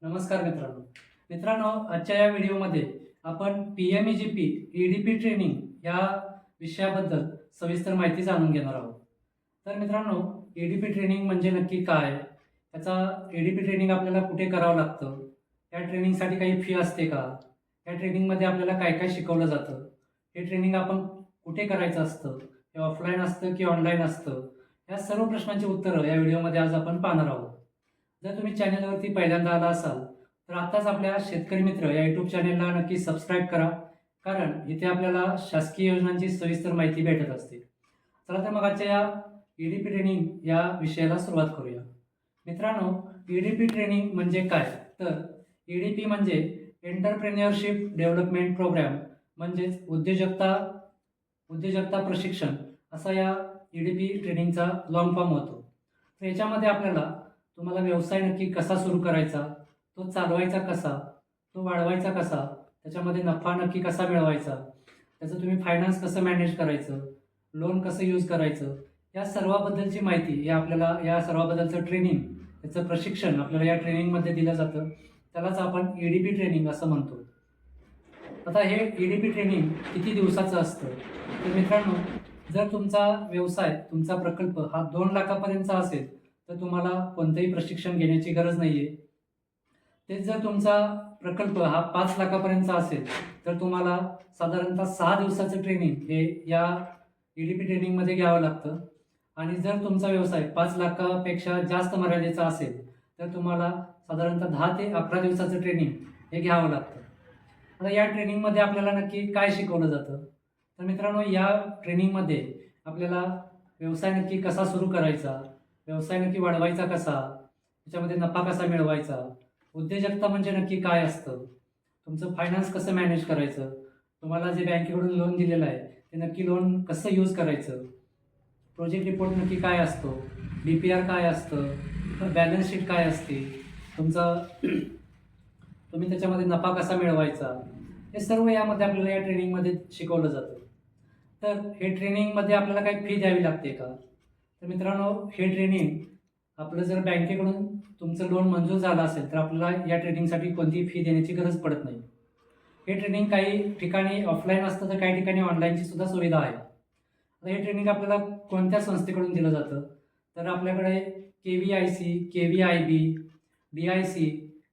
नमस्कार मित्रांनो, आजच्या या व्हिडिओमध्ये आपण PMEGP EDP ट्रेनिंग या विषयाबद्दल सविस्तर माहिती जाणून घेणार आहोत. तर मित्रांनो, EDP ट्रेनिंग म्हणजे नक्की काय? त्याचा EDP ट्रेनिंग आपल्याला कुठे करावं लागतं? या ट्रेनिंगसाठी काही फी असते का? या ट्रेनिंगमध्ये आपल्याला काय काय शिकवलं जातं? हे ट्रेनिंग आपण कुठे करायचं असतं? हे ऑफलाईन असतं की ऑनलाईन असतं? या सर्व प्रश्नांची उत्तरं या व्हिडिओमध्ये आज आपण पाहणार आहोत. जर तुम्ही चॅनलवरती पहिल्यांदा आला असाल तर आत्ताच आपल्या शेतकरी मित्र या यूट्यूब चॅनलला नक्की सबस्क्राईब करा, कारण इथे आपल्याला शासकीय योजनांची सविस्तर माहिती भेटत असते. चला तर मग आजच्या या EDP ट्रेनिंग या विषयाला सुरुवात करूया. मित्रांनो, EDP ट्रेनिंग म्हणजे काय? तर EDP म्हणजे एंटरप्रेन्युअरशिप डेव्हलपमेंट प्रोग्राम, म्हणजेच उद्योजकता प्रशिक्षण असा या EDP ट्रेनिंगचा लॉंग फॉर्म होतो. तर याच्यामध्ये तुम्हाला व्यवसाय नक्की कसा सुरू करायचा, तो चालवायचा कसा, तो वाढवायचा कसा, त्याच्यामध्ये नफा नक्की कसा मिळवायचा, त्याचं तुम्ही फायनान्स कसं मॅनेज करायचं, लोन कसं यूज करायचं, या सर्वाबद्दलची माहिती या सर्वाबद्दलचं ट्रेनिंग, याचं प्रशिक्षण आपल्याला या ट्रेनिंगमध्ये दिलं जातं. त्यालाच आपण EDP ट्रेनिंग असं म्हणतो. आता हे EDP ट्रेनिंग किती दिवसाचं असतं? तर मित्रांनो, जर तुमचा व्यवसाय, तुमचा प्रकल्प हा 2 लाखापर्यंतचा असेल तर तुम्हाला कोणतंही प्रशिक्षण घेण्याची गरज नाहीये. तेच जर तुमचा प्रकल्प हा 5 लाखापर्यंतचा असेल तर तुम्हाला साधारणतः 6 दिवसाचं ट्रेनिंग हे या EDP ट्रेनिंगमध्ये घ्यावं लागतं. आणि जर तुमचा व्यवसाय 5 लाखापेक्षा जास्त मर्यादेचा असेल तर तुम्हाला साधारणतः 10 ते 11 दिवसाचं ट्रेनिंग हे घ्यावं लागतं. आता या ट्रेनिंगमध्ये आपल्याला नक्की काय शिकवलं जातं? तर मित्रांनो, या ट्रेनिंगमध्ये आपल्याला व्यवसाय नक्की कसा सुरू करायचा, व्यवसाय नक्की वाढवायचा कसा, त्याच्यामध्ये नफा कसा मिळवायचा, उद्योजकता म्हणजे नक्की काय असतं, तुमचं फायनान्स कसं मॅनेज करायचं, तुम्हाला जे बँकेकडून लोन दिलेलं आहे ते नक्की लोन कसं यूज करायचं, प्रोजेक्ट रिपोर्ट नक्की काय असतो, DPR काय असतं, बॅलन्स शीट काय असते, तुमचा तुम्ही त्याच्यामध्ये नफा कसा मिळवायचा, हे सर्व यामध्ये आपल्याला या ट्रेनिंगमध्ये शिकवलं जातं. तर हे ट्रेनिंगमध्ये आपल्याला काही फी द्यावी लागते का? तर मित्रांनो, हे ट्रेनिंग आपलं जर बँकेकडून तुमचं लोन मंजूर झालं असेल तर आपल्याला या ट्रेनिंगसाठी कोणतीही फी देण्याची गरज पडत नाही. हे ट्रेनिंग काही ठिकाणी ऑफलाईन असतं तर काही ठिकाणी ऑनलाईनची सुद्धा सुविधा आहे. आता हे ट्रेनिंग आपल्याला कोणत्या संस्थेकडून दिलं जातं? तर आपल्याकडे KVIC, KVIB, DIC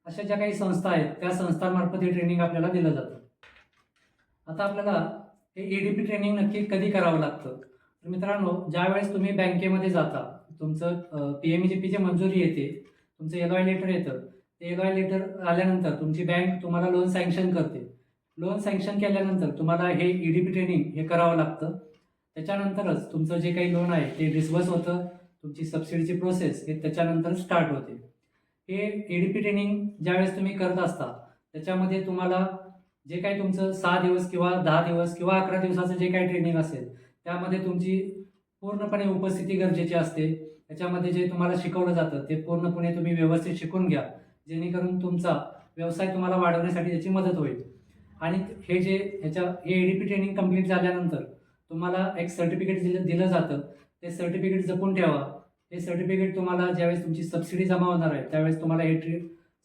अशा ज्या काही संस्था आहेत त्या संस्थांमार्फत हे ट्रेनिंग आपल्याला दिलं जातं. आता आपल्याला हे EDP ट्रेनिंग नक्की कधी करावं लागतं? तर मित्रांनो, ज्यावेळेस तुम्ही बँकेमध्ये जाता, तुमचं PMEGPची मंजुरी येते, तुमचं LOI लेटर येतं. ते LOI लेटर आल्यानंतर तुमची बँक तुम्हाला लोन सँक्शन करते. लोन सँक्शन केल्यानंतर तुम्हाला हे EDP ट्रेनिंग हे करावं लागतं. त्याच्यानंतरच तुमचं जे काही लोन आहे ते डिस्बर्स होतं. तुमची सबसिडीची प्रोसेस हे त्याच्यानंतर स्टार्ट होते. हे EDP ट्रेनिंग ज्यावेळेस तुम्ही करत असता त्याच्यामध्ये तुम्हाला जे काही तुमचं 6 दिवस किंवा 10 दिवस किंवा 11 दिवसाचं जे काही ट्रेनिंग असेल त्यामध्ये तुमची पूर्णपणे उपस्थिती गरजेची असते. त्याच्यामध्ये जे तुम्हाला शिकवलं जातं ते पूर्णपणे तुम्ही व्यवस्थित शिकून घ्या, जेणेकरून तुमचा व्यवसाय तुम्हाला वाढवण्यासाठी त्याची मदत होईल. आणि हे EDP ट्रेनिंग कंप्लीट झाल्यानंतर तुम्हाला एक सर्टिफिकेट दिलं जातं. ते सर्टिफिकेट जपून ठेवा. हे सर्टिफिकेट तुम्हाला ज्यावेळेस तुमची सबसिडी जमा होणार आहे त्यावेळेस तुम्हाला हे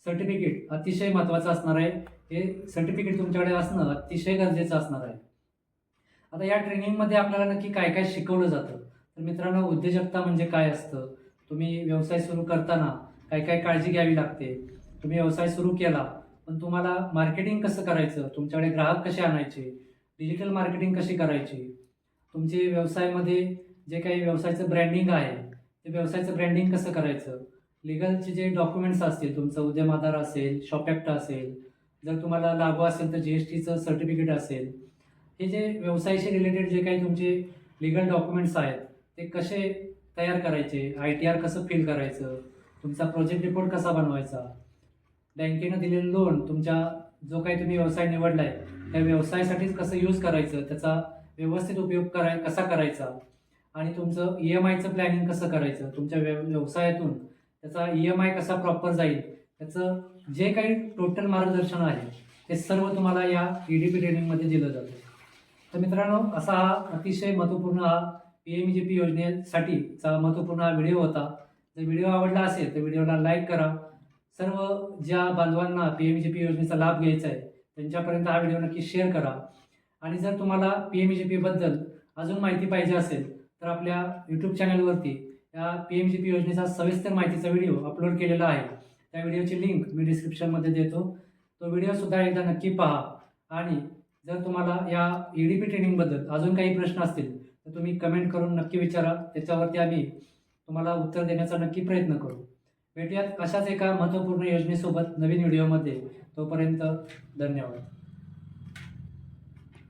सर्टिफिकेट अतिशय महत्त्वाचं असणार आहे. हे सर्टिफिकेट तुमच्याकडे असणं अतिशय गरजेचं असणार आहे. आता या ट्रेनिंगमध्ये आपल्याला नक्की काय काय शिकवलं जातं? तर मित्रांनो, उद्योजकता म्हणजे काय असतं, तुम्ही व्यवसाय सुरू करताना काय काय काळजी घ्यावी लागते, तुम्ही व्यवसाय सुरू केला पण तुम्हाला मार्केटिंग कसं करायचं, तुमच्याकडे ग्राहक कसे आणायचे, डिजिटल मार्केटिंग कशी करायची, तुमचे व्यवसायामध्ये जे काही व्यवसायाचं ब्रँडिंग आहे ते व्यवसायाचं ब्रँडिंग कसं करायचं, लिगलचे जे डॉक्युमेंट्स असतील, तुमचं उद्यम आधार असेल, शॉप ॲक्ट असेल, जर तुम्हाला लागू असेल तर GSTचं सर्टिफिकेट असेल, हे जे व्यवसायाशी रिलेटेड जे काही तुमचे लीगल डॉक्युमेंट्स आहेत ते कसे तयार करायचे, ITR कसं फिल करायचं, तुमचा प्रोजेक्ट रिपोर्ट कसा बनवायचा, बँकेनं दिलेलं लोन तुमच्या जो काही तुम्ही व्यवसाय निवडला आहे त्या व्यवसायासाठीच कसं यूज करायचं, त्याचा व्यवस्थित उपयोग कसा करायचा, आणि तुमचं EMIचं प्लॅनिंग कसं करायचं, तुमच्या व्यवसायातून त्याचा EMI कसा प्रॉपर जाईल, त्याचं जे काही टोटल मार्गदर्शन आहे ते सर्व तुम्हाला या EDP ट्रेनिंगमध्ये दिलं जातं. तर मित्रांनो, असा हा अतिशय महत्त्वपूर्ण PMEGP योजनेसाठीचा महत्त्वपूर्ण हा व्हिडिओ होता. जर व्हिडिओ आवडला असेल तर व्हिडिओला लाईक करा, सर्व ज्या बांधवांना PMJP योजनेचा लाभ घ्यायचा आहे त्यांच्यापर्यंत हा व्हिडिओ नक्की शेअर करा. आणि जर तुम्हाला PMJPबद्दल अजून माहिती पाहिजे असेल तर आपल्या यूट्यूब चॅनलवरती या PMJP योजनेचा सविस्तर माहितीचा व्हिडिओ अपलोड केलेला आहे. त्या व्हिडिओची लिंक मी डिस्क्रिप्शनमध्ये देतो. तो व्हिडिओसुद्धा एकदा नक्की पहा. आणि जर तुम्हाला या EDP ट्रेनिंगबद्दल अजून काही प्रश्न असतील तर तुम्ही कमेंट करून नक्की विचारा. त्याच्यावरती आम्ही तुम्हाला उत्तर देण्याचा नक्की प्रयत्न करू. भेटूयात अशाच एका महत्त्वपूर्ण योजनेसोबत नवीन व्हिडिओमध्ये. तोपर्यंत धन्यवाद.